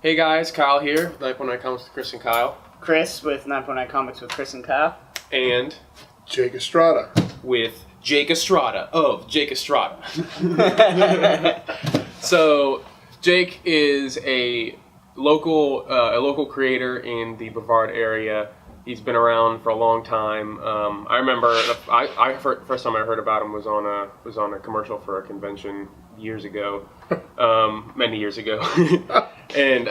Hey guys, Kyle here, 9.9 Comics with Chris and Kyle. Chris with 9.9 Comics with Chris and Kyle. And Jake Estrada. With Jake Estrada of Jake Estrada. So, Jake is a local creator in the Brevard area. He's been around for a long time. I remember first time I heard about him was on a commercial for a convention years ago, many years ago, and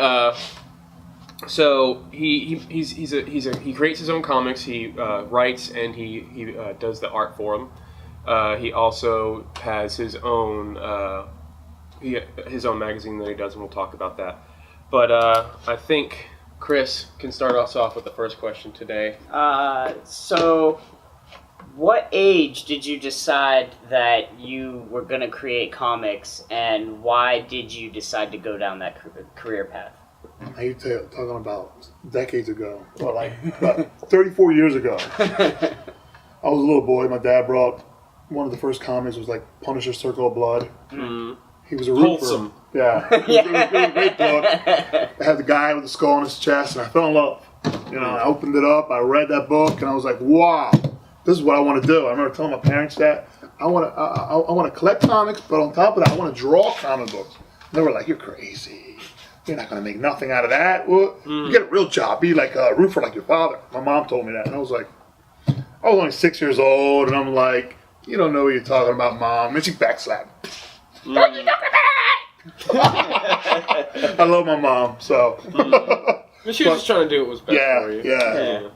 so he creates his own comics. He writes and he does the art for them. He also has his own magazine that he does, and we'll talk about that. But I think Chris can start us off with the first question today. So what age did you decide that you were going to create comics, and why did you decide to go down that career path? I talking about decades ago, well, like about 34 years ago. I was a little boy. My dad brought one of the first comics. It was like Punisher: Circle of Blood. Mm. He was a roofer. Wholesome. Yeah, it was a great book. I had the guy with the skull on his chest, and I fell in love. You know, I opened it up, I read that book, and I was like, wow, this is what I want to do. I remember telling my parents that I want to collect comics, but on top of that, I want to draw comic books. And they were like, you're crazy. You're not going to make nothing out of that. Well, you get a real job. Be like a roofer like your father. My mom told me that, and I was like, I was only 6 years old, and I'm like, you don't know what you're talking about, Mom. And she backslapped. What are you talking about? I love my mom, so. She was just trying to do what was best for you. Yeah.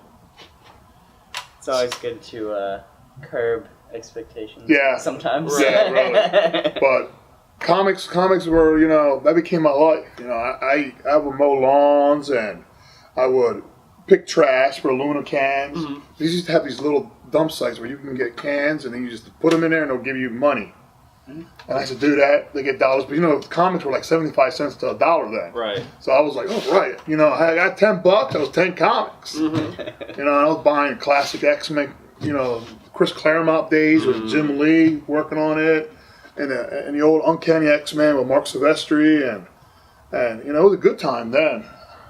It's always good to curb expectations. Yeah. Sometimes. Right. Yeah, really. But comics were, you know, that became my life. You know, I would mow lawns, and I would pick trash for aluminum cans. Mm-hmm. These used to have these little dump sites where you can get cans, and then you just put them in there, and they'll give you money. And I used to do that. They get dollars, but you know, comics were like 75 cents to $1 then. Right. So I was like, oh, right. You know, I got $10. That was 10 comics. Mm-hmm. You know, I was buying classic X-Men. You know, Chris Claremont days with Jim Lee working on it, and the old Uncanny X-Men with Mark Silvestri, and you know, it was a good time then.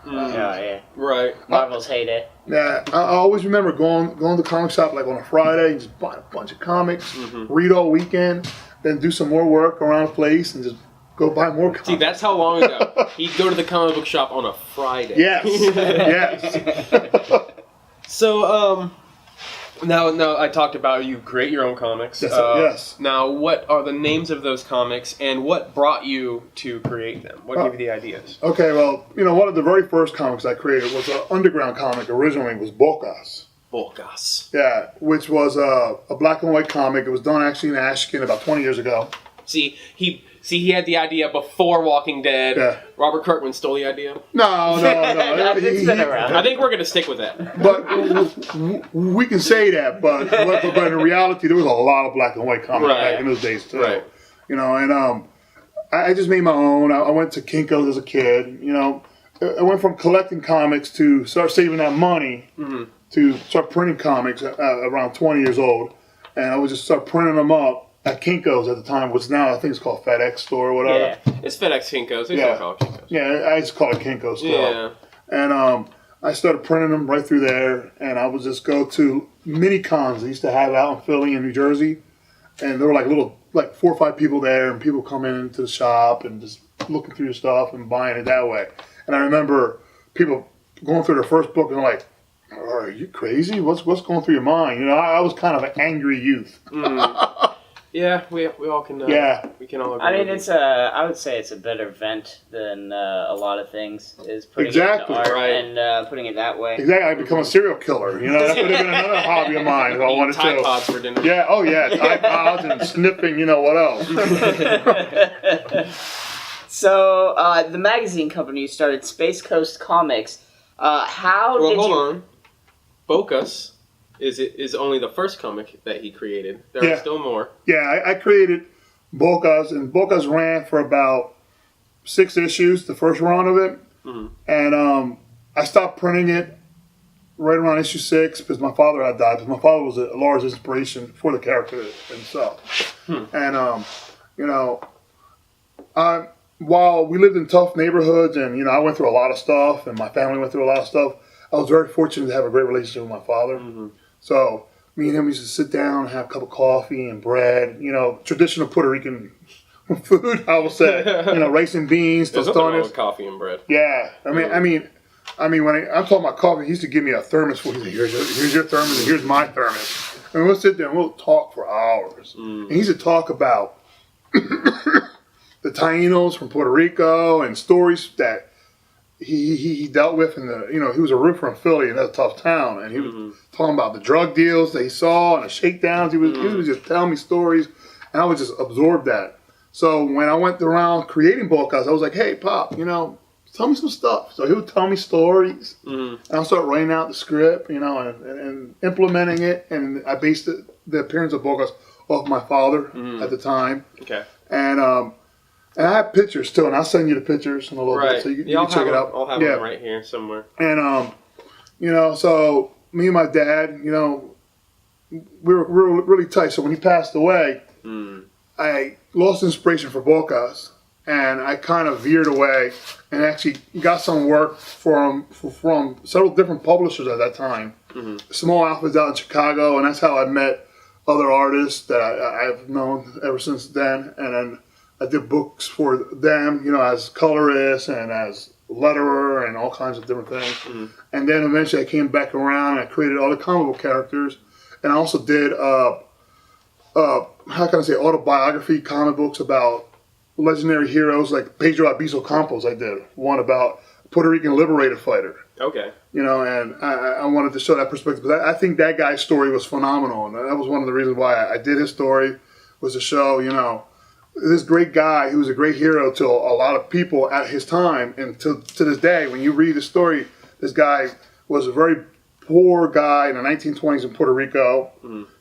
Yeah. Right. Marvel's heyday. Yeah, I always remember going to the comic shop like on a Friday, and just buying a bunch of comics, read all weekend, then do some more work around the place, and just go buy more comics. See, that's how long ago. He'd go to the comic book shop on a Friday. Yes, yes. So, now I talked about you create your own comics. Yes. Now, what are the names of those comics, and what brought you to create them? What gave you the ideas? Okay, well, you know, one of the very first comics I created was an underground comic. Originally, was Bocas. Bocas. Yeah, which was a black and white comic. It was done actually in Ashkin about 20 years ago. See, he had the idea before Walking Dead. Yeah. Robert Kirkman stole the idea. No. It's been around. I think we're going to stick with that. But we can say that, but in reality, there was a lot of black and white comics back in those days too. Right. You know, and I just made my own. I went to Kinko's as a kid. You know, I went from collecting comics to start saving that money to start printing comics around 20 years old, and I would just start printing them up at Kinko's at the time, which now I think it's called FedEx Store or whatever. Yeah. It's FedEx Kinko's. They still call it Kinko's. Yeah, I just call it Kinko's Store. Yeah. And I started printing them right through there, and I would just go to mini cons they used to have out in Philly and New Jersey, and there were like 4 or 5 people there, and people come into the shop and just looking through the stuff and buying it that way. And I remember people going through their first book and like, are you crazy? What's going through your mind? You know, I was kind of an angry youth. Yeah, we all can. We can all agree. I mean, I would say it's a better vent than a lot of things. Is putting it into art and putting it that way. Exactly, I become a serial killer. You know, that would have been another hobby of mine if I wanted to. Tide Pods for dinner. Yeah, Tide Pods and sniffing. You know what else? So the magazine company you started, Space Coast Comics. Hold on. Bocas is only the first comic that he created. There are still more. Yeah, I created Bocas, and Bocas ran for about 6 issues, the first run of it. And I stopped printing it right around issue 6 because my father had died. Because my father was a large inspiration for the character himself. And you know, while we lived in tough neighborhoods, and I went through a lot of stuff, and my family went through a lot of stuff, I was very fortunate to have a great relationship with my father. So me and him used to sit down and have a cup of coffee and bread, traditional Puerto Rican food, I will say. Rice and beans, There's nothing wrong tostones. with coffee and bread. Yeah, I mean, when I'm talking about coffee, he used to give me a thermos full. He's like, here's your thermos, and here's my thermos. And we'll sit there and we'll talk for hours. And he used to talk about the Tainos from Puerto Rico and stories that he dealt with in he was a roofer in Philly, and that's a tough town. And he was talking about the drug deals that he saw and the shakedowns. He was just telling me stories, and I would just absorb that. So when I went around creating Bocas, I was like, hey, Pop, tell me some stuff. So he would tell me stories, and I'll start writing out the script, and implementing it. And I based the appearance of Bocas off my father at the time. Okay. And I have pictures too, and I'll send you the pictures in a little bit so you can check it out. I'll have them right here somewhere. And so me and my dad, we were really tight. So when he passed away, I lost inspiration for Bocas, and I kind of veered away and actually got some work from several different publishers at that time. Small outfits out in Chicago, and that's how I met other artists that I've known ever since then. And then I did books for them, as colorist and as letterer and all kinds of different things. And then eventually I came back around and I created other comic book characters. And I also did, autobiography comic books about legendary heroes like Pedro Albizu Campos. I did one about a Puerto Rican liberator fighter. Okay. And I wanted to show that perspective. But I think that guy's story was phenomenal. And that was one of the reasons why I did his story, was to show, this great guy, he was a great hero to a lot of people at his time. And to this day, when you read the story, this guy was a very poor guy in the 1920s in Puerto Rico.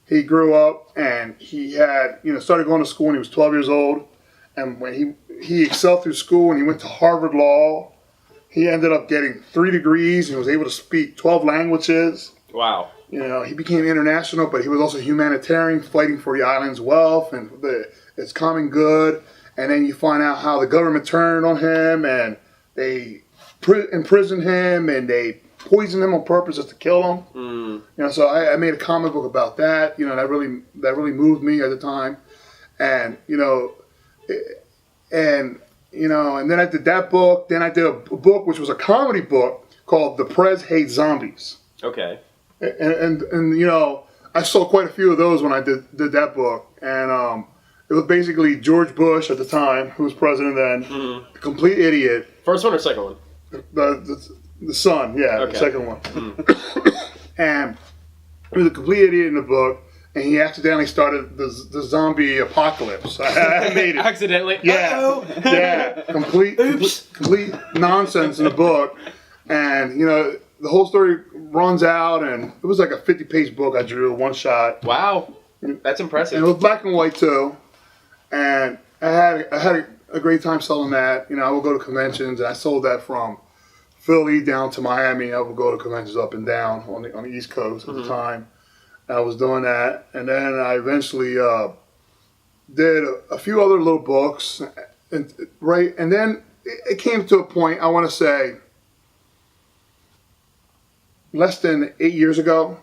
He grew up and he had, started going to school when he was 12 years old. And when he excelled through school and he went to Harvard Law, he ended up getting 3 degrees and was able to speak 12 languages. Wow. He became international, but he was also humanitarian, fighting for the island's wealth and its common good. And then you find out how the government turned on him, and they imprisoned him, and they poisoned him on purpose just to kill him. So I made a comic book about that. That really moved me at the time, and and then I did that book. Then I did a book which was a comedy book called The Prez Hate Zombies. Okay. And I saw quite a few of those when I did that book, and it was basically George Bush at the time, who was president then, a complete idiot. First one or second one? The son, yeah, okay. The second one. And he was a complete idiot in the book, and he accidentally started the zombie apocalypse. I made it. Accidentally? Yeah. Yeah. Complete nonsense in the book. And, the whole story runs out, and it was like a 50-page book I drew, one shot. Wow. That's impressive. And it was black and white, too. And I had a great time selling that. I would go to conventions, and I sold that from Philly down to Miami. I would go to conventions up and down on the East Coast at the time. I was doing that, and then I eventually did a few other little books, and then it came to a point, I want to say, less than 9 years ago,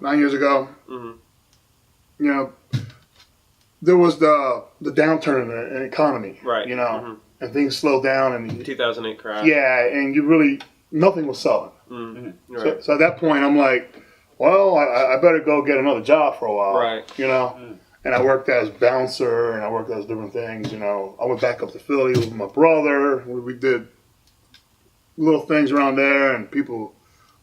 there was the downturn in the economy, right? And things slowed down, and 2008 crash. Yeah, and nothing was selling. Right. So at that point, I'm like, well, I better go get another job for a while, right? And I worked as bouncer, and I worked as different things. I went back up to Philly with my brother. We did little things around there, and people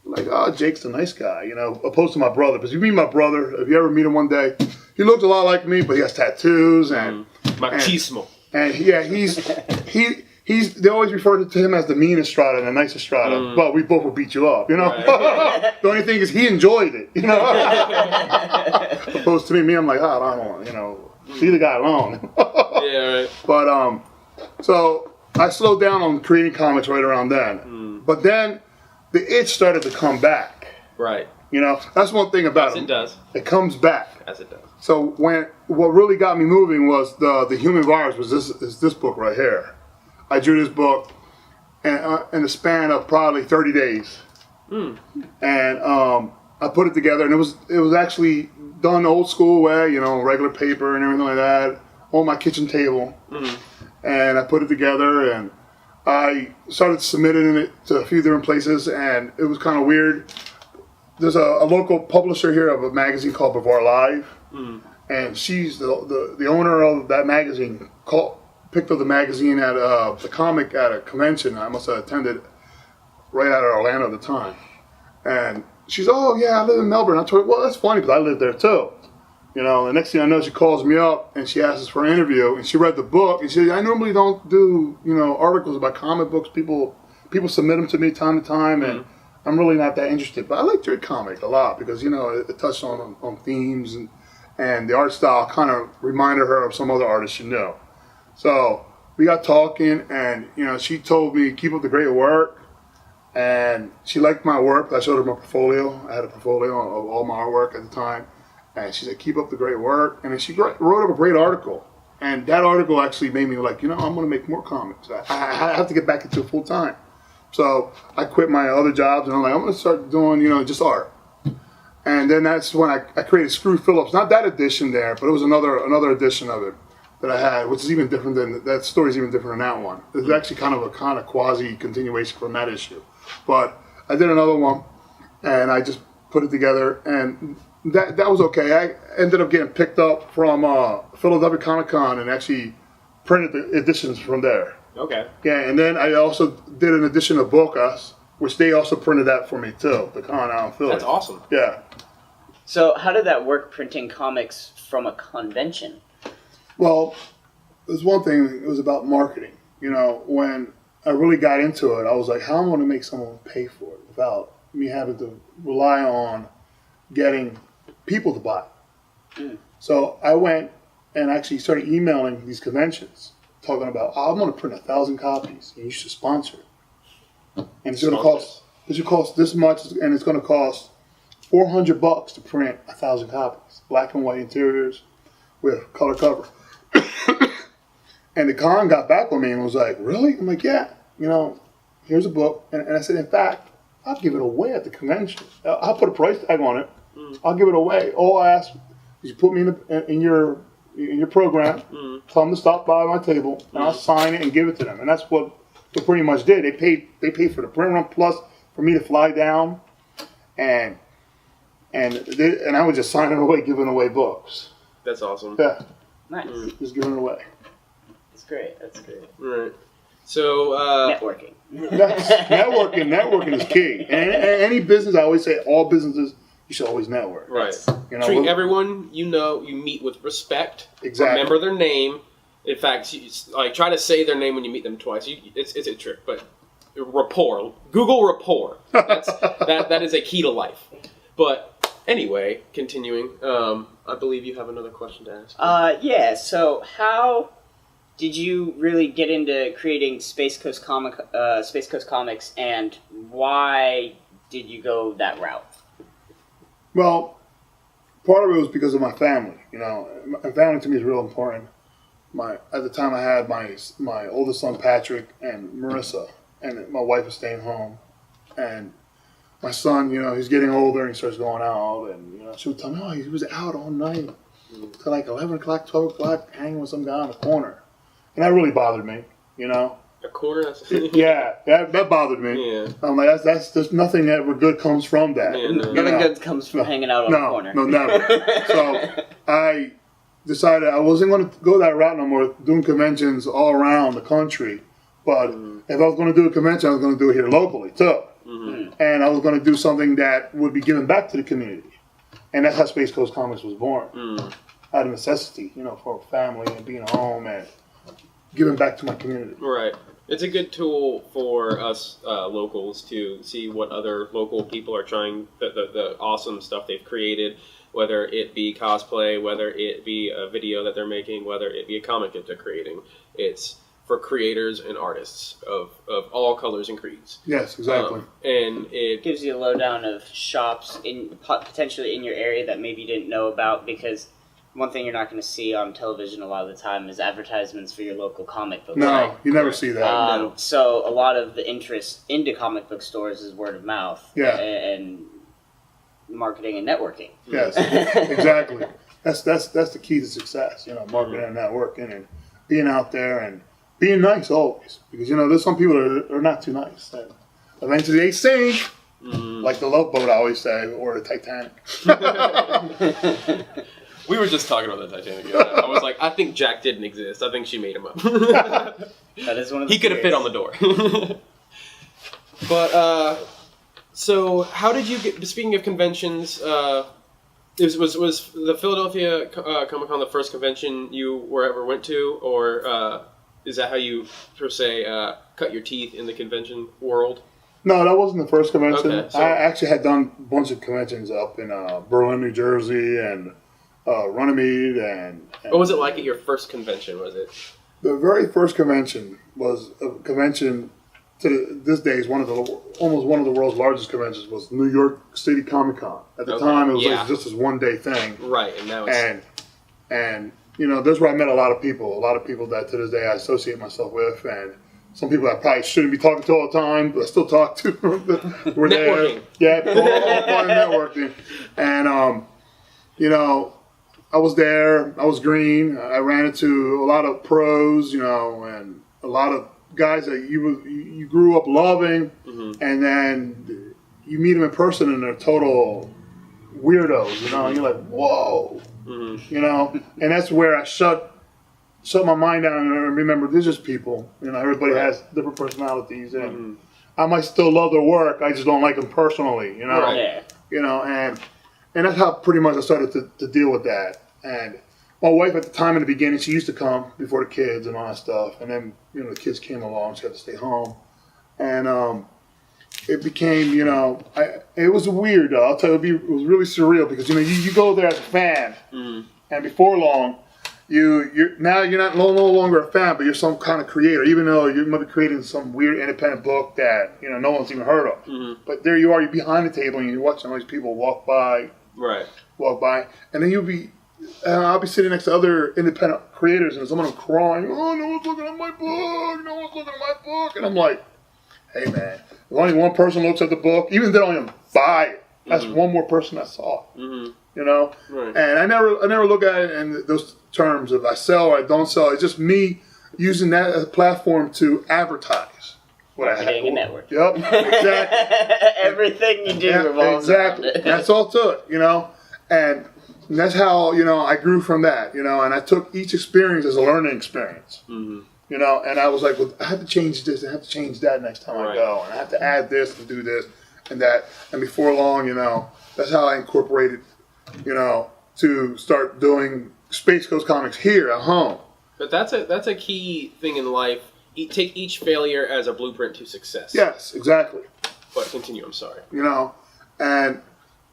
were like, oh, Jake's a nice guy, opposed to my brother. Because you meet my brother, if you ever meet him one day, he looks a lot like me, but he has tattoos and machismo. And yeah, they always refer to him as the mean Estrada and the nice Estrada, but we both will beat you up, Right. The only thing is he enjoyed it, Opposed to me, I'm like, oh, I don't want, leave the guy alone. Yeah, right. But, so I slowed down on creating comics right around then. But then the itch started to come back. Right. That's one thing about it. It does. It comes back. As it does. So what really got me moving was the human virus was this book right here. I drew this book in the span of probably 30 days. And I put it together, and it was actually done the old school way, you know, regular paper and everything like that, on my kitchen table. And I put it together, and I started submitting it to a few different places, and it was kind of weird. There's a local publisher here of a magazine called Bavard Live, and she's the owner of that magazine. Picked up the magazine at the comic at a convention I must have attended right out of Orlando at the time. And she's, oh yeah, I live in Melbourne. I told her, well, that's funny because I live there too. You know, the next thing I know, she calls me up and she asks us for an interview, and she read the book, and she said, I normally don't do, you know, articles about comic books. People submit them to me time to time, and I'm really not that interested. But I liked your comic a lot because, you know, it touched on themes, and the art style kind of reminded her of some other artists she knew. So we got talking, and, you know, she told me, keep up the great work. And she liked my work. I showed her my portfolio. I had a portfolio of all my artwork at the time. And she said, keep up the great work. And then she wrote up a great article. And that article actually made me like, you know, I'm going to make more comics. I have to get back into it full time. So I quit my other jobs, and I'm like, I'm going to start doing, you know, just art. And then that's when I created Screw Phillips. Not that edition there, but it was another edition of it that I had, which is even different than, that story's even different than that one. It's actually kind of quasi continuation from that issue. But I did another one, and I just put it together, and that was okay. I ended up getting picked up from Philadelphia Comic Con and actually printed the editions from there. Okay. Yeah, and then I also did an edition of Bocas, which they also printed that for me too, the con out in Philly. That's awesome. Yeah. So how did that work, printing comics from a convention? Well, there's one thing, it was about marketing. You know, when I really got into it, I was like, how am I going to make someone pay for it without me having to rely on getting people to buy it? So I went and actually started emailing these conventions, talking about, I'm going to print 1,000 copies, and you should sponsor it. And it's going to cost this much, and it's going to cost $400 to print 1,000 copies, black and white interiors with color cover. And the con got back with me and was like, really? I'm like, yeah, you know, here's a book. And I said, in fact, I'll give it away at the convention. I'll put a price tag on it. I'll give it away. All I ask is you put me in your program, tell them to stop by my table, and I'll sign it and give it to them. And that's what they pretty much did. They paid for the print run plus for me to fly down, and I was just signing away, giving away books. That's awesome. Yeah. Nice. Just giving it away. That's great. That's great. Right. So Networking. Networking is key. And any business, I always say, all businesses, you should always network. Right. You know, treat everyone you meet with respect. Exactly. Remember their name. In fact, try to say their name when you meet them twice. It's a trick, but rapport. Google rapport. That is a key to life. But anyway, continuing. I believe you have another question to ask. Yeah. So how did you really get into creating Space Coast Comics, and why did you go that route? Well, part of it was because of my family. You know, my family to me is real important. At the time, I had my oldest son Patrick and Marissa, and my wife was staying home, and my son, you know, he's getting older and he starts going out, and you know, she would tell me, oh, he was out all night till like 11 o'clock, 12 o'clock, hanging with some guy in the corner. And that really bothered me, you know. A corner? Yeah, that bothered me. Yeah. I'm like, there's nothing ever good comes from that. Yeah, no. Nothing good comes from hanging out on the corner. No, never. So I decided I wasn't going to go that route no more, doing conventions all around the country. But if I was going to do a convention, I was going to do it here locally too. And I was going to do something that would be given back to the community. And that's how Space Coast Comics was born. Out of necessity, you know, for a family and being home and giving back to my community. Right. It's a good tool for us locals to see what other local people are trying, the awesome stuff they've created, whether it be cosplay, whether it be a video that they're making, whether it be a comic that they're creating. It's for creators and artists of all colors and creeds. Yes, exactly. And it gives you a lowdown of shops potentially in your area that maybe you didn't know about, because one thing you're not going to see on television a lot of the time is advertisements for your local comic book. No, you never see that. So a lot of the interest into comic book stores is word of mouth. Yeah. And marketing and networking. Yes, exactly. That's the key to success. Marketing and networking and being out there and being nice always. Because there's some people that are not too nice. And eventually they sink, like the Love Boat, I always say, or the Titanic. We were just talking about the Titanic. Yeah. I was like, I think Jack didn't exist. I think she made him up. That is one of the He could have fit on the door. But so how did you get? Speaking of conventions, was the Philadelphia Comic Con the first convention you ever went to, or is that how you per se cut your teeth in the convention world? No, that wasn't the first convention. Okay, so- I actually had done a bunch of conventions up in Berlin, New Jersey, and Runnymede, and What was it like at your first convention? Was it? The very first convention was a convention. To this day, is almost one of the world's largest conventions. Was New York City Comic Con. At the time, it was like just this one day thing. Right, and now it's and that's where I met a lot of people. A lot of people that to this day I associate myself with, and some people I probably shouldn't be talking to all the time, but I still talk to. We're networking. There. Yeah, all part of networking. And I was there. I was green. I ran into a lot of pros, and a lot of guys that you grew up loving, and then you meet them in person and they're total weirdos, and you're like, whoa, and that's where I shut my mind down and remember there's just people, everybody has different personalities, and I might still love their work, I just don't like them personally, Right. And that's how pretty much I started to deal with that. And my wife at the time in the beginning, she used to come before the kids and all that stuff. And then, the kids came along, she had to stay home. And it became, it was weird though. I'll tell you, it was really surreal because, you go there as a fan. And before long, you're not no longer a fan, but you're some kind of creator, even though you might be creating some weird independent book that, no one's even heard of. But there you are, you're behind the table and you're watching all these people walk by. And then I'll be sitting next to other independent creators and some of them crying, oh, no one's looking at my book, and I'm like, hey man, if only one person looks at the book, even if they don't even buy it, that's one more person that saw it, Right. And I never look at it in those terms of I sell or I don't sell. It's just me using that as a platform to advertise what I have. Marketing and network. Yep, exactly. Everything you do revolves exactly. around it. That's all to it, and that's how, I grew from that, and I took each experience as a learning experience, and I was like, well, I have to change this, I have to change that next time I go, and I have to add this and do this and that, and before long, that's how I incorporated, to start doing Space Coast Comics here at home. But that's a key thing in life. Take each failure as a blueprint to success. Yes, exactly. But continue, I'm sorry. And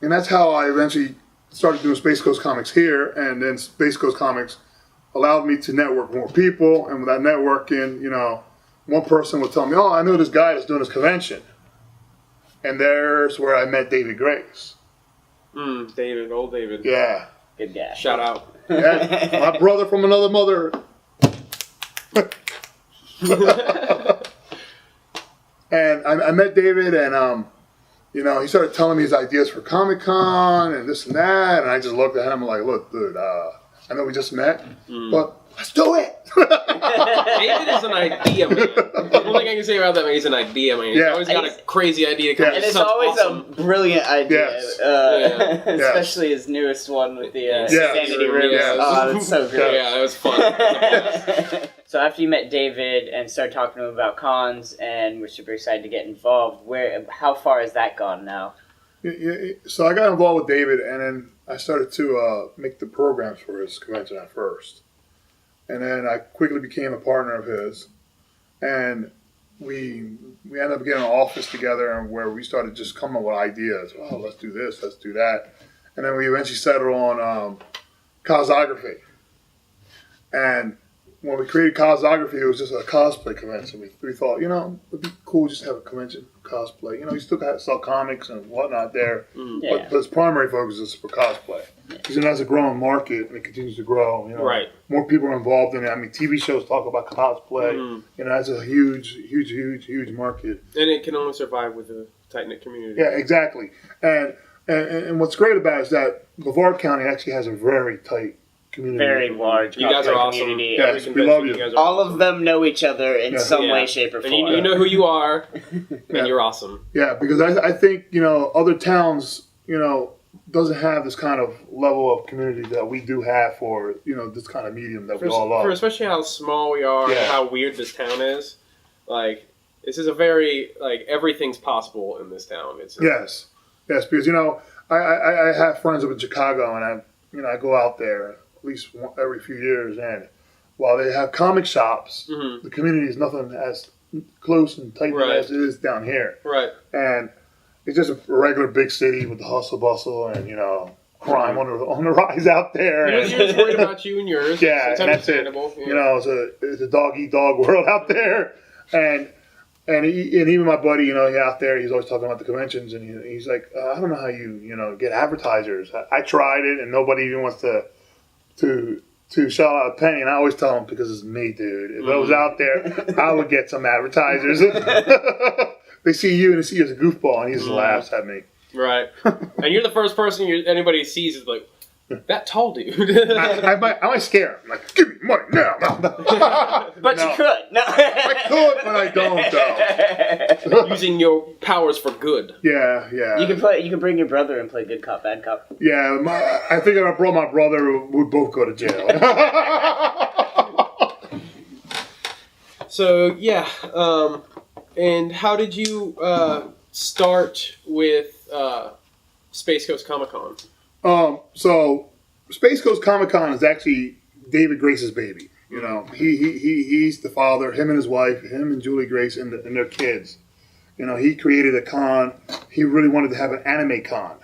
that's how I eventually started doing Space Coast Comics here, and then Space Coast Comics allowed me to network more people, and with that networking, one person would tell me, oh, I know this guy that's doing this convention. And there's where I met David Grace. David, old David. Yeah. Good guy. Shout out. Yeah, my brother from another mother. And I met David, and he started telling me his ideas for Comic-Con and this and that, and I just looked at him and I'm like, look, dude, I know we just met, but let's do it. David is an idea man. The only thing I can say about that man, he's an idea man. He's always got a crazy idea. Yeah. And it's always a brilliant idea. Yes. Especially his newest one with the Yes. Sanity Rooms. Yes. Oh, that's so great. Yeah, it was fun. So after you met David and started talking to him about cons and we're super excited to get involved, how far has that gone now? So I got involved with David, and then I started to make the programs for his convention at first. And then I quickly became a partner of his. And we ended up getting an office together, and where we started just coming up with ideas. Oh, let's do this, let's do that. And then we eventually settled on cosmography. And when we created cosmography, it was just a cosplay convention. We thought, it'd be cool just to have a convention for cosplay. You still got to sell comics and whatnot there. Yeah. But his primary focus is for cosplay. because that's a growing market and it continues to grow. You know, Right. More people are involved in it. I mean, TV shows talk about cosplay. You know, that's a huge market. And it can only survive with a tight knit community. Yeah, exactly. And what's great about it is that Brevard County actually has a very tight community. Very large. You guys are awesome. community. Yes, we love you. guys are All awesome. of them know each other in Yeah. some Yeah. way, shape, or And form. you know who you are, Yeah. and you're awesome. Yeah, because I think, you know, other towns, you know, doesn't have this kind of level of community that we do have for, you know, this kind of medium that we all love. For especially how small we are Yeah. and how weird this town is. Like, this is a very, like, everything's possible in this town. It's Yes, because, you know, I have friends up in Chicago, and I go out there at least every few years, and while they have comic shops, Mhm. the community is nothing as close and tight Right. as it is down here. Right. And it's just a regular big city with the hustle bustle and, you know, crime on the rise out there. You're And, just worried about you and yours. Yeah, It's and that's it. understandable. Yeah. you know, it's a dog eat dog world out there, and even my buddy, you know, out there, he's always talking about the conventions, and he's like, I don't know how you know, get advertisers. I tried it, and nobody even wants to shell out a penny, and I always tell them, because it's me, dude. If I was out there, I would get some advertisers. They see you and they see you as a goofball, and he just laughs at me. Right. And you're the first person anybody sees is like, that tall dude. I might scare him. Like, give me money now. But No. you could. No. I could, but I don't, though. Using your powers for good. Yeah. You can bring your brother and play good cop, bad cop. Yeah, I think if I brought my brother, we'd both go to jail. So, yeah. And how did you start with Space Coast Comic Con? So Space Coast Comic Con is actually David Grace's baby. You know, he's the father. Him and his wife, him and Julie Grace, and their kids. You know, he created a con. He really wanted to have an anime con,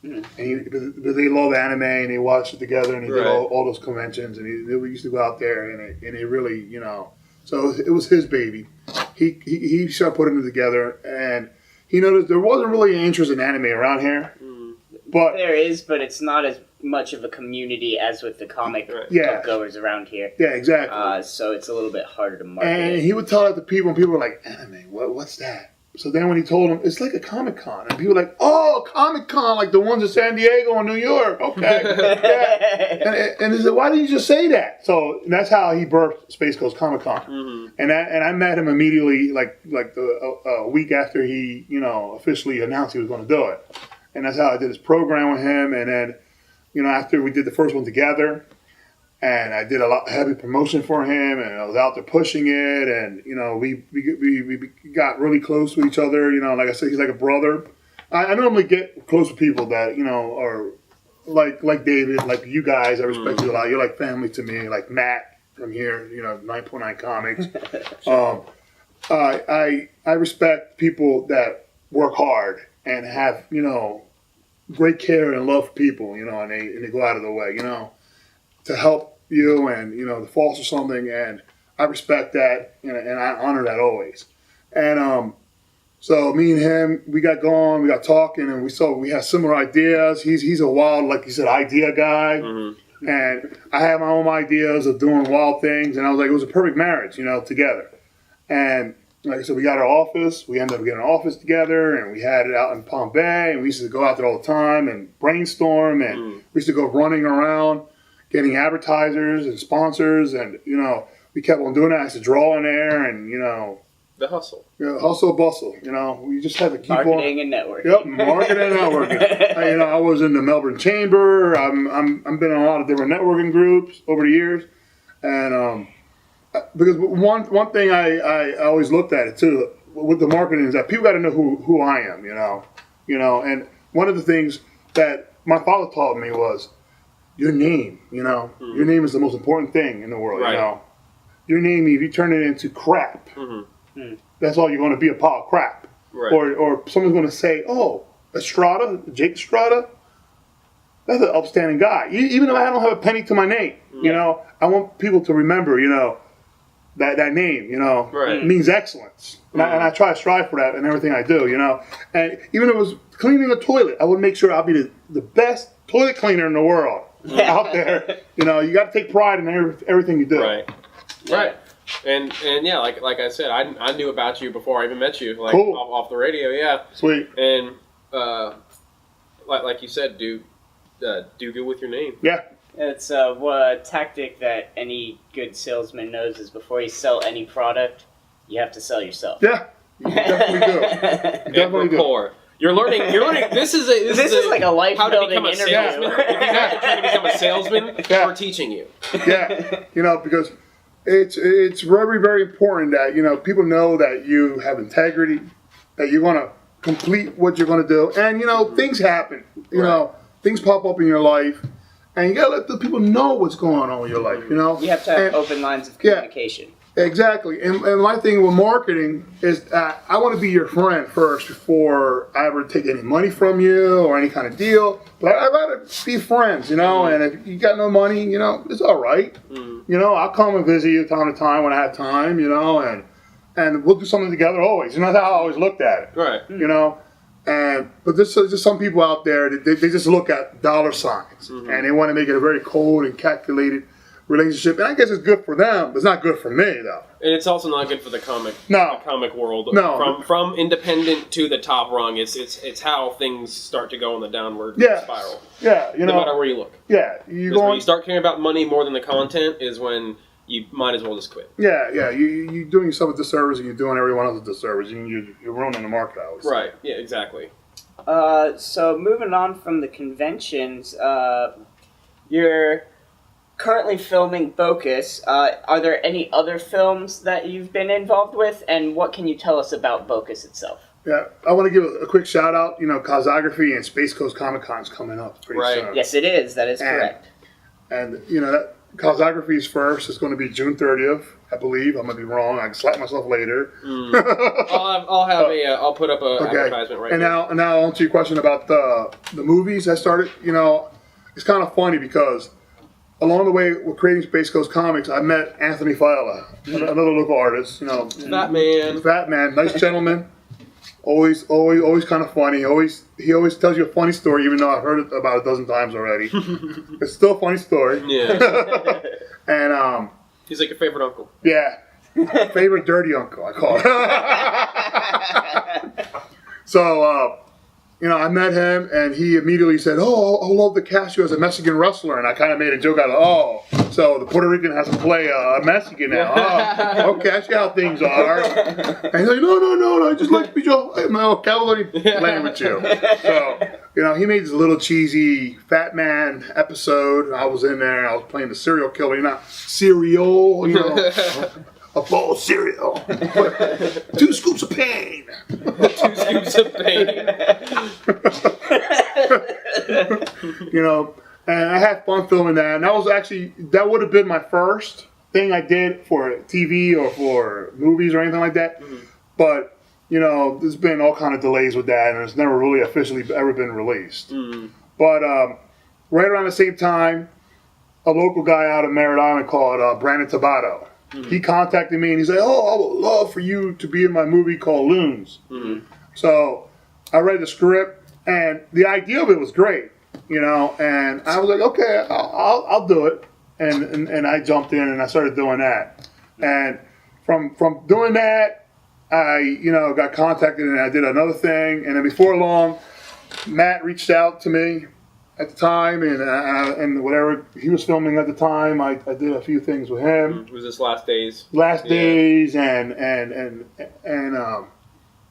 and because they love anime and they watched it together, and he did all those conventions, and we used to go out there, and he really, you know, so it was his baby. He started putting it together, and he noticed there wasn't really an interest in anime around here. But There is, but it's not as much of a community as with the comic Yeah. goers around here. yeah, exactly. So it's a little bit harder to market. And he would tell it to people, and people were like, anime, what's that? So then when he told them, it's like a Comic Con. And people were like, oh, Comic Con, like the ones in San Diego and New York. Okay. Yeah. And he said, why didn't you just say that? So that's how he birthed Space Coast Comic Con. Mm-hmm. And I met him immediately, like a week after he, you know, officially announced he was going to do it. And that's how I did his program with him. And then, you know, after we did the first one together, and I did a lot heavy promotion for him, and I was out there pushing it, and you know, we got really close with each other. You know, like I said, he's like a brother. I normally get close with people that, you know, are like David, like you guys. I respect you a lot. You're like family to me. Like Matt from here, you know, 9.9 Comics. I respect people that work hard and have, you know, great care and love for people, you know, and they go out of their way, you know, to help you and, you know, to foster something. And I respect that, and I honor that always. And so me and him, we got going, we got talking, and we had similar ideas. He's a wild, like you said, idea guy. Mm-hmm. And I have my own ideas of doing wild things. And I was like, it was a perfect marriage, you know, together. And like I said, we got our office. We ended up getting an office together, and we had it out in Palm Bay. And we used to go out there all the time and brainstorm. And we used to go running around, getting advertisers and sponsors. And, you know, we kept on doing that. I used to draw in there and, you know, The hustle. hustle bustle. You know, we just had to keep Marketing on. and networking. Yep, marketing and networking. You know, I was in the Melbourne Chamber. I've been in a lot of different networking groups over the years. And, because one thing I always looked at it too with the marketing is that people got to know who I am, you know, and one of the things that my father taught me was your name, you know, your name is the most important thing in the world, Right. you know, your name, if you turn it into crap, that's all you're going to be, a pile of crap, Right. or someone's going to say, oh, Estrada, Jake Estrada, that's an upstanding guy, even if I don't have a penny to my name, you know, I want people to remember, you know, that name, you know, Right. means excellence. And I try to strive for that in everything I do, you know. And even if it was cleaning a toilet, I would make sure I'll be the best toilet cleaner in the world. out there. You know, you got to take pride in everything you do. Right. Right. And yeah, like I said, I knew about you before I even met you. Like cool. off the radio, yeah. Sweet. And like you said, do good with your name. Yeah. It's a tactic that any good salesman knows is before you sell any product, you have to sell yourself. Yeah. You definitely do. You definitely do. You're learning. This is like a life how to building become a interview. salesman. If you have to try to become a salesman, we're teaching you. Yeah, you know, because it's very, very important that, you know, people know that you have integrity, that you want to complete what you're going to do, and, you know, things happen. You know, things pop up in your life, and you got to let the people know what's going on with your life. You know, you have to have open lines of communication. Exactly. And my thing with marketing is that I want to be your friend first before I ever take any money from you or any kind of deal. But I'd rather be friends, you know, and if you got no money, you know, it's all right. You know, I'll come and visit you time to time when I have time, you know, and we'll do something together always. You know, that's how I always looked at it. Right. You know, but there's just some people out there that they just look at dollar signs and they want to make it a very cold and calculated relationship, and I guess it's good for them, but it's not good for me though. And it's also not good for the comic world. No. From independent to the top rung, it's how things start to go on the downward spiral. Yeah, you know, no matter where you look. Yeah, when you start caring about money more than the content is when you might as well just quit. Yeah, you're doing yourself a disservice, and you're doing everyone else a disservice, and you're ruining the market. I always say. Right. Yeah. Exactly. So moving on from the conventions, you're currently filming Bocas. Are there any other films that you've been involved with, and what can you tell us about Bocas itself? Yeah, I want to give a quick shout out. You know, Cosography and Space Coast Comic Con is coming up pretty soon. Yes, it is. That is correct. And you know, that Cosography is first. It's going to be June 30th, I believe. I'm going to be wrong. I can slap myself later. I'll put up a advertisement right now. And now on to your question about the movies I started. You know, it's kind of funny because along the way with creating Space Coast Comics, I met Anthony Fiala, another local artist. You know, fat man, nice gentleman. Always kind of funny. He always tells you a funny story, even though I've heard it about a dozen times already. It's still a funny story. Yeah. And he's like your favorite uncle. Yeah, favorite dirty uncle, I call it. So. You know, I met him, and he immediately said, "Oh, I'll love to cast you as a Mexican wrestler." And I kind of made a joke out of, so the Puerto Rican has to play a Mexican now. Oh, okay, I see how things are. And he's like, no, I just like to be Joe. My California playing with you. So, you know, he made this little cheesy Fat Man episode. I was in there, and I was playing the serial killer, cereal, you know. A bowl of cereal. 2 scoops of pain. 2 scoops of pain. You know, and I had fun filming that. And that would have been my first thing I did for TV or for movies or anything like that. But, you know, there's been all kind of delays with that, and it's never really officially ever been released. But right around the same time, a local guy out of Merritt Island called Brandon Tabato. He contacted me and he said, "Oh, I would love for you to be in my movie called Loons." So I read the script, and the idea of it was great, you know. And I was like, "Okay, I'll do it." And I jumped in and I started doing that. And from doing that, I got contacted and I did another thing. And then before long, Matt reached out to me at the time, and whatever he was filming at the time, I did a few things with him. Was this Last Days? Last Days and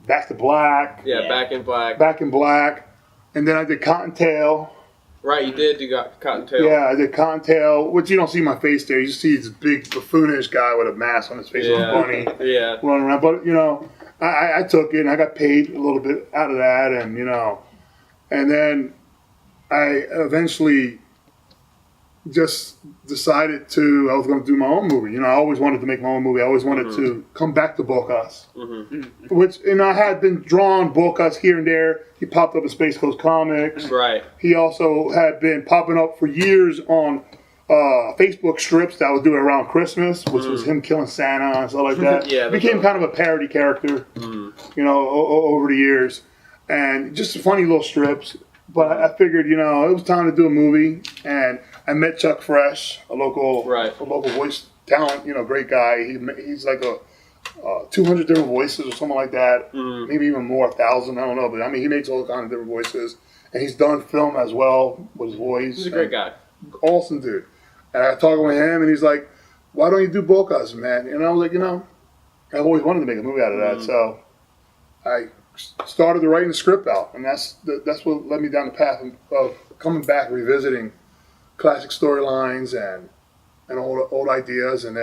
Back to Black. Yeah, Back in Black. Back in Black, and then I did Cottontail. Right, you did. You got Cottontail. Yeah, I did Cottontail, which you don't see my face there. You just see this big buffoonish guy with a mask on his face, funny, running around. But you know, I took it and I got paid a little bit out of that, and you know, and then I eventually just decided I was going to do my own movie. You know, I always wanted to make my own movie. I always wanted to come back to Bocas. Which, you know, I had been drawn Bocas here and there. He popped up in Space Coast Comics. Right. He also had been popping up for years on Facebook strips that I would do around Christmas, which was him killing Santa and stuff like that. Yeah, became kind of a parody character, you know, over the years. And just funny little strips. But I figured, you know, it was time to do a movie, and I met Chuck Fresh, a local voice talent, great guy. He's like a 200 different voices or something like that, maybe even more, 1,000, I don't know. But I mean, he makes all kinds of different voices, and he's done film as well with his voice. He's a great guy. Awesome dude. And I talked with him, and he's like, "Why don't you do Bocas, man?" And I was like, I've always wanted to make a movie out of that, so I started writing the script out, and that's what led me down the path of coming back, revisiting classic storylines and old ideas, and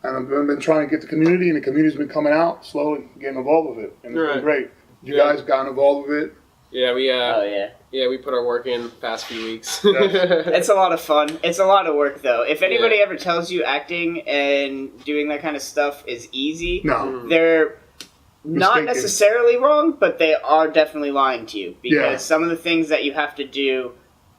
I've been trying to get the community, and the community's been coming out slowly, getting involved with it, and it's been great. You guys gotten involved with it? Yeah, we put our work in the past few weeks. It's a lot of fun. It's a lot of work, though. If anybody ever tells you acting and doing that kind of stuff is easy, they're not necessarily wrong, but they are definitely lying to you, because some of the things that you have to do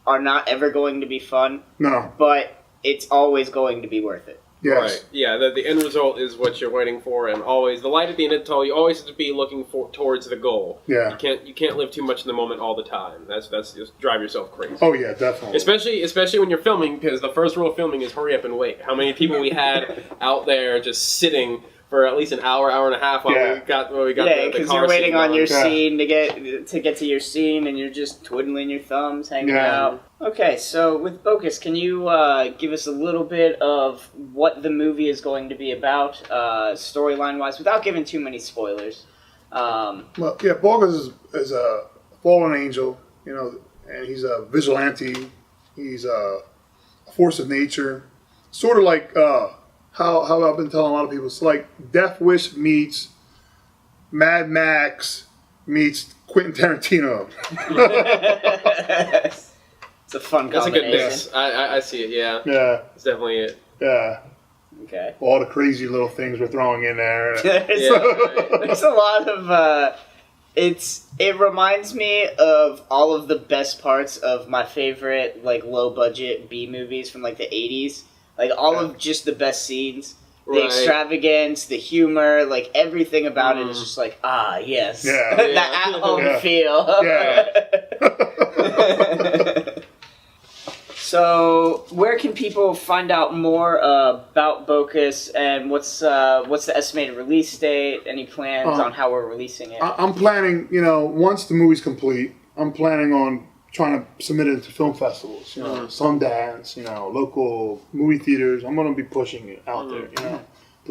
are not ever going to be fun. No. But it's always going to be worth it. Yes. Right. Yeah, the end result is what you're waiting for, and always the light at the end of the tunnel. You always have to be looking towards the goal. Yeah. You can't live too much in the moment all the time. That's just drive yourself crazy. Oh yeah, definitely. Especially when you're filming, because the first rule of filming is hurry up and wait. How many people we had out there just sitting for at least an hour and a half while we got the car because you're waiting on your scene to get to your scene, and you're just twiddling your thumbs, hanging out. Okay, so with Bocas, can you give us a little bit of what the movie is going to be about, storyline-wise, without giving too many spoilers? Bocas is a fallen angel, and he's a vigilante. He's a force of nature, sort of like how I've been telling a lot of people. It's like Death Wish meets Mad Max meets Quentin Tarantino. It's a fun That's combination. a good mix. I see it, yeah. Yeah. It's definitely it. Yeah. Okay. All the crazy little things we're throwing in there. There's a lot of... It reminds me of all of the best parts of my favorite, low-budget B movies from, the 80s. All of just the best scenes. The extravagance, the humor, everything about it is just yes. Yeah. The at-home feel. Yeah. So, where can people find out more about Bocas, and what's the estimated release date? Any plans on how we're releasing it? I'm planning, once the movie's complete, I'm planning on trying to submit it to film festivals, Sundance, local movie theaters. I'm going to be pushing it out there, because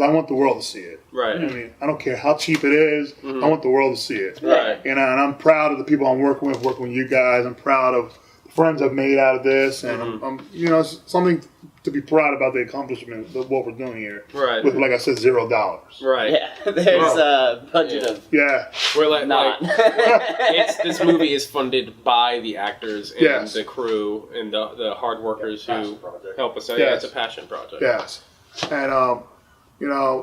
I want the world to see it. Right. I mean, I don't care how cheap it is. I want the world to see it. Right. And I'm proud of the people I'm working with you guys. I'm proud of the friends I've made out of this, and I'm it's something to be proud about the accomplishment of what we're doing here. Right. With, like I said, $0. Right. Yeah. There's a budget of we're not. This movie is funded by the actors and the crew and the hard workers who help us out. Yeah, it's a passion project. Yes. And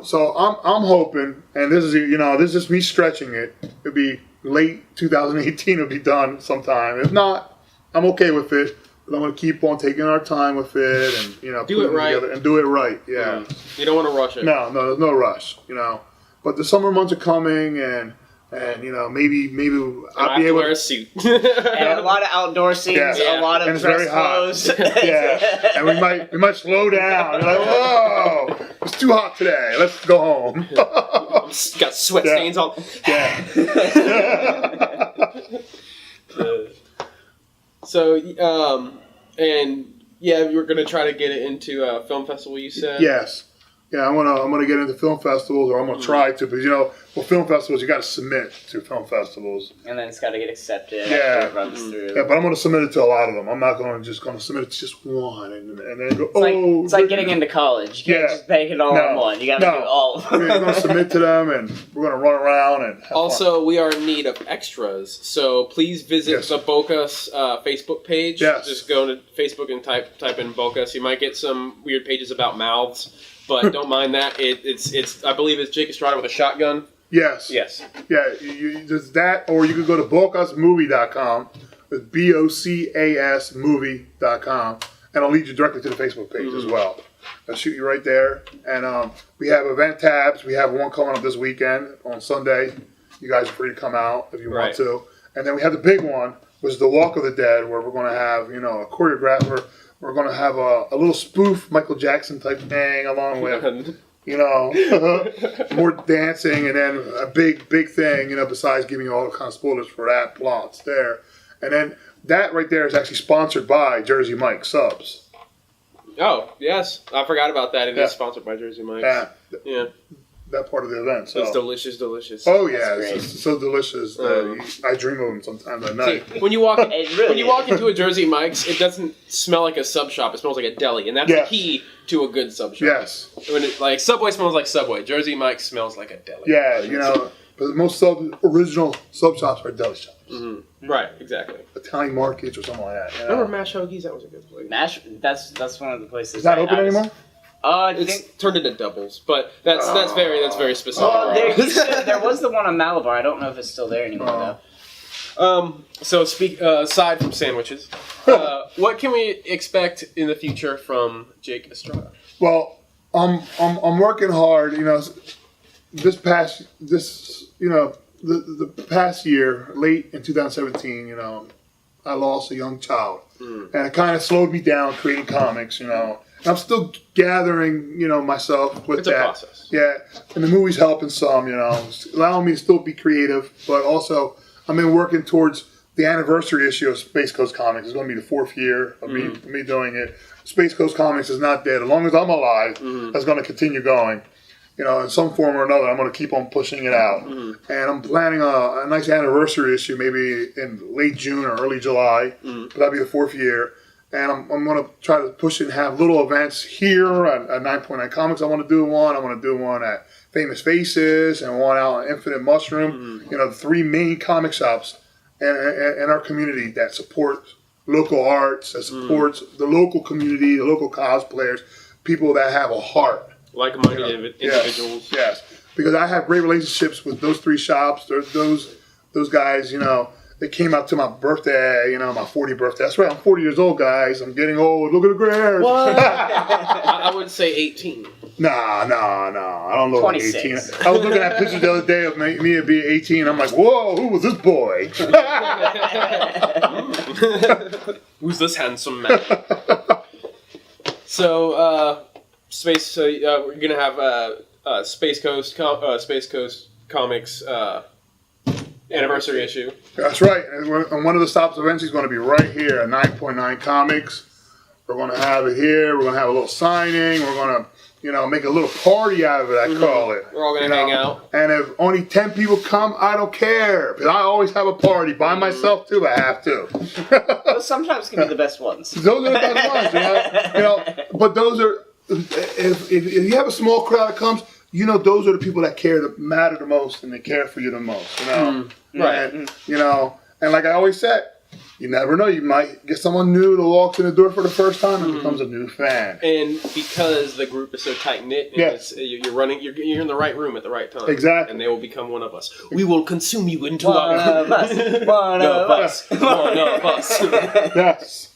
so I'm hoping, and this is just me stretching it. It'll be late 2018. It'll be done sometime. If not, I'm okay with it. But I'm going to keep on taking our time with it, and do it right and do it right. Yeah. You don't want to rush it. No, there's no rush. But the summer months are coming, and maybe I'll be able to wear a suit. And a lot of outdoor scenes, a lot of dress clothes. And we might slow down. We're like, whoa, it's too hot today. Let's go home. Got sweat stains on. So, you're going to try to get it into a film festival, you said? Yes. Yeah, I'm gonna get into film festivals, or I'm gonna try to, because for film festivals you got to submit to film festivals, and then it's got to get accepted. Yeah, after it runs through. Yeah, but I'm gonna submit it to a lot of them. I'm not going to submit it to just one, and then go. It's like getting into college. You can't just bank it all on one. You got to do all of them. We're gonna submit to them, and we're gonna run around and have fun. We are in need of extras, so please visit the Bocas Facebook page. Yes. Just go to Facebook and type in Bocas. You might get some weird pages about mouths. But don't mind that. It's I believe it's Jake Estrada with a shotgun. Yes. Yes. Yeah, there's that, or you could go to bocasmovie.com. It's BOCAS movie.com, and it'll lead you directly to the Facebook page as well. I'll shoot you right there. And we have event tabs. We have one coming up this weekend on Sunday. You guys are free to come out if you want to. And then we have the big one, which is the Walk of the Dead, where we're going to have a choreographer. We're going to have a little spoof Michael Jackson type thing along with, you know, more dancing, and then a big thing, you know, besides giving you all kind of spoilers for that plot's there. And then that right there is actually sponsored by Jersey Mike Subs. Oh, yes. I forgot about that. It is sponsored by Jersey Mike's. Yeah. That part of the event. So. It's delicious. Oh yeah, it's so delicious. I dream of them sometimes at night. See, when you walk into a Jersey Mike's, it doesn't smell like a sub shop. It smells like a deli, and that's the key to a good sub shop. Yes. When like Subway smells like Subway, Jersey Mike's smells like a deli. Yeah, you know, but most original sub shops are deli shops. Mm-hmm. Right, exactly. Italian markets or something like that. You know? Remember Mash Hoagies? That was a good place. That's one of the places. Is that open anymore? It's turned into doubles, but that's very specific. Well, there was the one on Malabar. I don't know if it's still there anymore though. So aside from sandwiches, what can we expect in the future from Jake Estrada? Well, I'm working hard. You know, the past year, late in 2017, you know, I lost a young child, and it kind of slowed me down creating comics. You know. I'm still gathering, you know, myself with that. It's a process. Yeah, and the movie's helping some, you know, allowing me to still be creative, but also I've been working towards the anniversary issue of Space Coast Comics. It's going to be the 4th year of me doing it. Space Coast Comics is not dead. As long as I'm alive, that's going to continue going. You know, in some form or another, I'm going to keep on pushing it out. And I'm planning a nice anniversary issue, maybe in late June or early July. But that'll be the 4th year. And I'm going to try to push it and have little events here at 9.9 Comics. I want to do one. I want to do one at Famous Faces and one out at Infinite Mushroom. You know, the 3 main comic shops in our community that support local arts, that supports the local community, the local cosplayers, people that have a heart. Like-minded individuals. Yes. Because I have great relationships with those 3 shops. Those guys, you know. They came out to my birthday, you know, my 40th birthday. That's right, I'm 40 years old, guys. I'm getting old. Look at the gray hairs. What? I would say 18. Nah. I don't look 26. like 18. I was looking at pictures the other day of me being 18. I'm like, whoa, who was this boy? Who's this handsome man? So, we're gonna have Space Coast Comics. Anniversary issue. That's right. And one of the stops eventually is going to be right here at 9.9 Comics. We're going to have it here. We're going to have a little signing. We're going to, you know, make a little party out of it, I call it. We're all going to hang out. And if only 10 people come, I don't care. Because I always have a party by myself, too. I have to. Those sometimes can be the best ones. Those are the best ones, you know. But those are, if you have a small crowd that comes, you know, those are the people that matter the most and they care for you the most, you know? Right. And, you know, and like I always said, you never know. You might get someone new that walks in the door for the first time and becomes a new fan. And because the group is so tight-knit, you're in the right room at the right time. Exactly. And they will become one of us. We will consume you into One of us. One of us. Yes.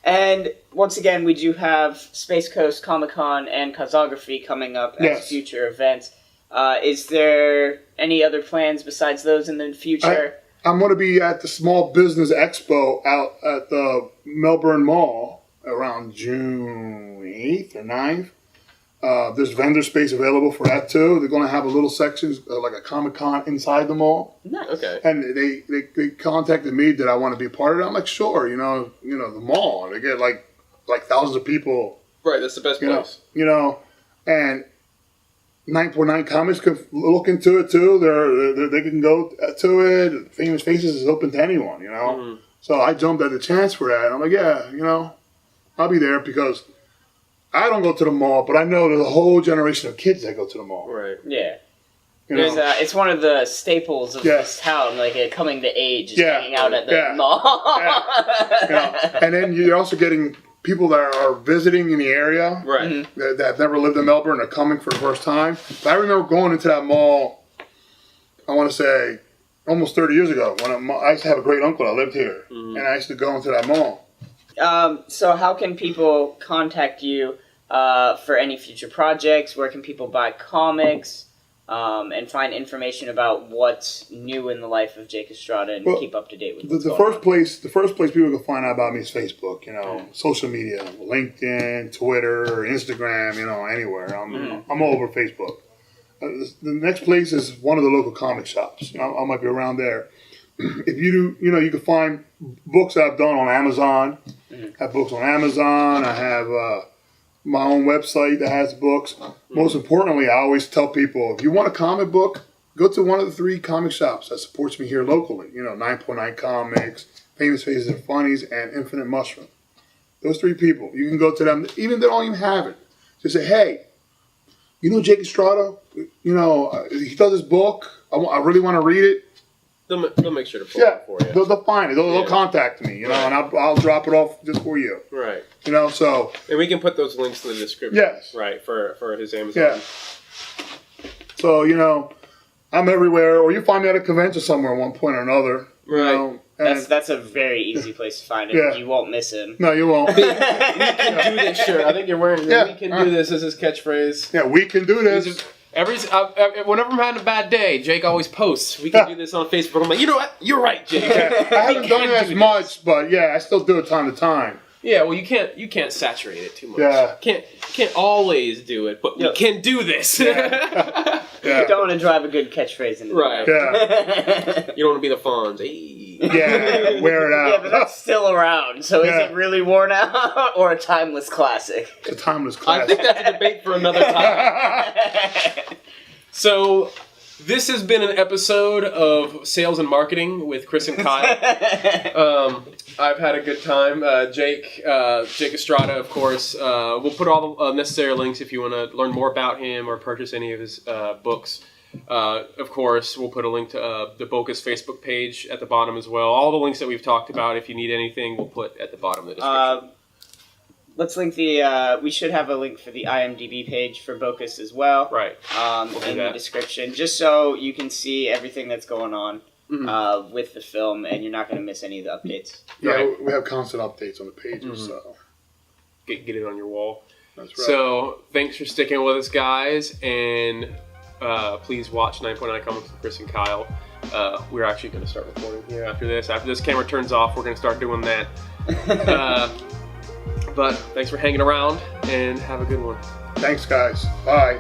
And once again, we do have Space Coast Comic-Con and Cosography coming up as future events. Is there any other plans besides those in the future? I'm going to be at the Small Business Expo out at the Melbourne Mall around June 8th or 9th. There's vendor space available for that too. They're going to have a little section, like a Comic-Con inside the mall. Nice. Okay. And they contacted me that I want to be a part of it. I'm like, sure, you know, the mall. They get like thousands of people. Right, that's the best place. You know, and 9.9 Comics can look into it too. They can go to it. Famous Faces is open to anyone, you know. So I jumped at the chance for that. And I'm like, yeah, you know, I'll be there because I don't go to the mall, but I know there's a whole generation of kids that go to the mall. Right. Yeah. You know? It's one of the staples of this town, like coming to age, is hanging out at the mall. You know? And then you're also getting people that are visiting in the area, right? That have never lived in Melbourne are coming for the first time. But I remember going into that mall, I want to say, almost 30 years ago, when I used to have a great uncle that lived here, and I used to go into that mall. So how can people contact you for any future projects? Where can people buy comics? and find information about what's new in the life of Jake Estrada and keep up to date with what's the going first place people can find out about me is Facebook. You know, social media, LinkedIn, Twitter, Instagram. You know, anywhere. I'm all over Facebook. The next place is one of the local comic shops. I might be around there. If you do, you know, you can find books that I've done on Amazon. I have books on Amazon. I have my own website that has books. Most importantly, I always tell people, if you want a comic book, go to one of the 3 comic shops that supports me here locally. You know, 9.9 Comics, Famous Faces and Funnies, and Infinite Mushroom. Those 3 people. You can go to them, even if they don't even have it. Just say, hey, you know Jake Estrada? You know, he does his book. I really want to read it. They'll make sure to pull it for you. They'll find it. They'll contact me, you know, and I'll drop it off just for you. Right. You know, so. And we can put those links in the description. Yes. Right, for his Amazon. Yeah. So, you know, I'm everywhere, or you find me at a convention somewhere at one point or another. Right. You know, that's a very easy place to find him. Yeah. You won't miss him. No, you won't. We can do this shirt. I think you're wearing it. We can do this as his catchphrase. Yeah, we can do this. Whenever I'm having a bad day, Jake always posts. We can do this on Facebook. I'm like, you know what? You're right, Jake. Yeah, I haven't done it as much, but yeah, I still do it time to time. Yeah, well, you can't saturate it too much. Yeah. Can't always do it, but we can do this. Yeah. You don't want to drive a good catchphrase into the Right. Yeah. You don't want to be the Fonz. Hey. Yeah, wear it out. Yeah, but that's still around. So is it really worn out or a timeless classic? It's a timeless I classic. think that's a debate for another time. So, this has been an episode of Sales and Marketing with Chris and Kyle. I've had a good time. Jake Estrada, of course. We'll put all the necessary links if you want to learn more about him or purchase any of his books. Of course, we'll put a link to the Bocas Facebook page at the bottom as well. All the links that we've talked about, if you need anything, we'll put at the bottom of the description. Let's link we should have a link for the IMDb page for Bocas as well. Right. In the description, just so you can see everything that's going on with the film, and you're not going to miss any of the updates. Yeah, Right. we have constant updates on the pages, so. Get it on your wall. That's right. So, thanks for sticking with us, guys, and please watch 9.9 Comics with Chris and Kyle. We're actually going to start recording here after this. After this camera turns off, we're going to start doing that. But thanks for hanging around, and have a good one. Thanks, guys. Bye.